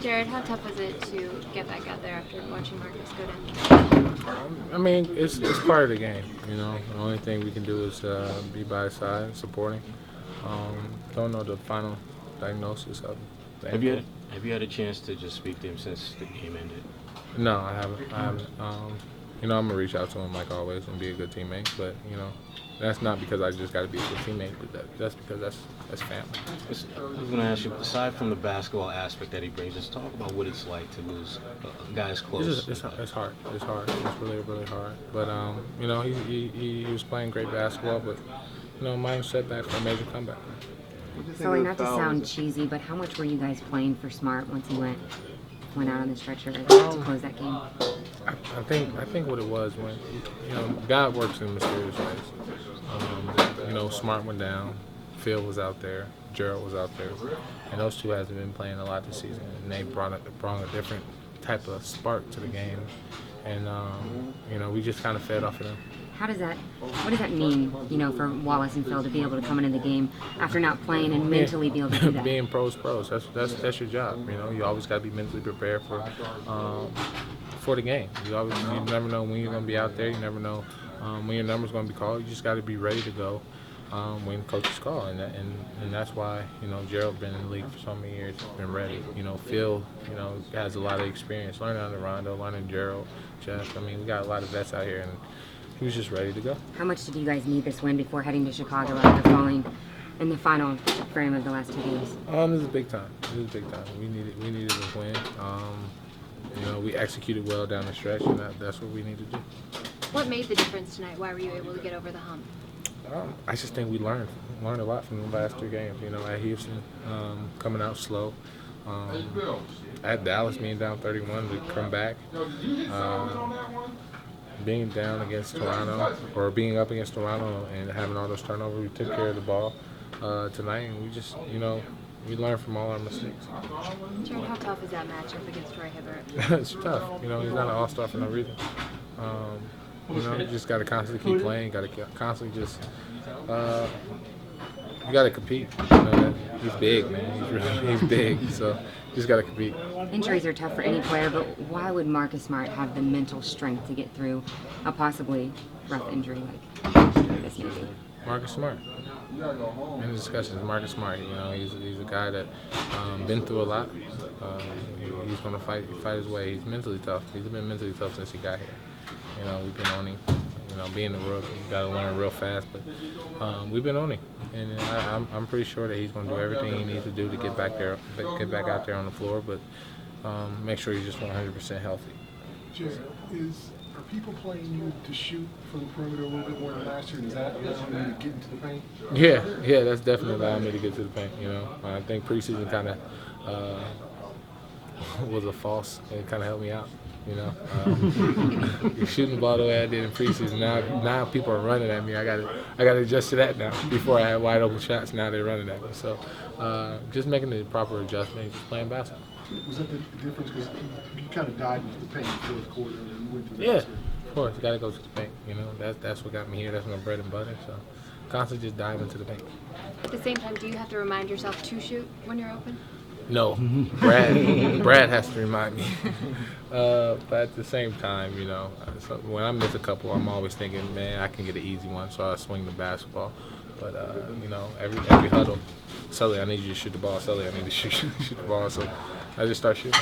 Jared, how tough was it to get back out there after watching Marcus go down? I mean, it's part of the game, you know. The only thing we can do is be by his side, supporting. Don't know the final diagnosis of the ankle. Have you had a chance to just speak to him since the game ended? No, I haven't. You know, I'm gonna reach out to him like always and be a good teammate. But you know, that's not because I just got to be a good teammate. But that's because that's family. I was going to ask you, aside from the basketball aspect that he brings, just talk about what it's like to lose guys close. It's hard. It's hard. It's really hard. But you know, he was playing great basketball, but you know, minor setback for a major comeback. Sully, not to sound cheesy, but how much were you guys playing for Smart once he went out on the stretcher to close that game? I think what it was when, you know, God works in mysterious ways. You know, Smart went down, Phil was out there, Gerald was out there, and those two hasn't been playing a lot this season, and they brought a different type of spark to the game, and you know, we just kind of fed off of them. What does that mean, you know, for Wallace and Phil to be able to come into the game after not playing and mentally be able to do that? Being pros, that's your job. You know, you always got to be mentally prepared for the game. You never know when you're going to be out there. You never know when your number's going to be called. You just got to be ready to go when coaches call, and that's why, you know, Gerald been in the league for so many years, been ready. You know, Phil, you know, has a lot of experience learning under Rondo, learning Gerald, Jeff. I mean, we got a lot of vets out here, and he was just ready to go. How much did you guys need this win before heading to Chicago after falling in the final frame of the last 2 games? This is big time. We needed a win. You know, we executed well down the stretch, and that's what we need to do. What made the difference tonight? Why were you able to get over the hump? I just think we learned a lot from the last 3 games. You know, at Houston, coming out slow. At Dallas, being down 31, we come back. Being down against Toronto, or being up against Toronto and having all those turnovers, we took care of the ball tonight, and we just, you know, we learned from all our mistakes. Jared, how tough is that matchup against Roy Hibbert? It's tough. You know, he's not an all-star for no reason. You know, you just got to constantly keep playing. Got to constantly just, you got to compete. You know, he's big, man. He's big. So you just got to compete. Injuries are tough for any player, but why would Marcus Smart have the mental strength to get through a possibly rough injury like this maybe? Marcus Smart. In the discussions, Marcus Smart. You know, he's a guy that been through a lot. He's going to fight his way. He's mentally tough. He's been mentally tough since he got here. You know, we've been on him. You know, being a rookie, you got to learn real fast. But we've been on him, and I'm pretty sure that he's going to do everything he needs to do to get back out there on the floor. But make sure he's just 100% healthy. Jared, are people playing you to shoot from the perimeter a little bit more than last year? Does that allow you to get into the paint? Yeah, that's definitely allowing me to get to the paint. You know, I think preseason kind of was a false. It kind of helped me out. You know, shooting the ball the way I did in preseason. Now people are running at me. I got to adjust to that now. Before I had wide open shots, now they're running at me. So just making the proper adjustment, just playing basketball. Was that the difference? Because you kind of dived into the paint in the fourth quarter and you went through Yeah, of course, you got to go to the paint. You know, that's what got me here. That's my bread and butter. So constantly just dive into the paint. At the same time, do you have to remind yourself to shoot when you're open? No, Brad has to remind me. But at the same time, you know, so when I miss a couple, I'm always thinking, man, I can get an easy one, so I swing the basketball. But you know, every huddle, Sully, I need you to shoot the ball. Sully, I need to shoot the ball. So I just start shooting.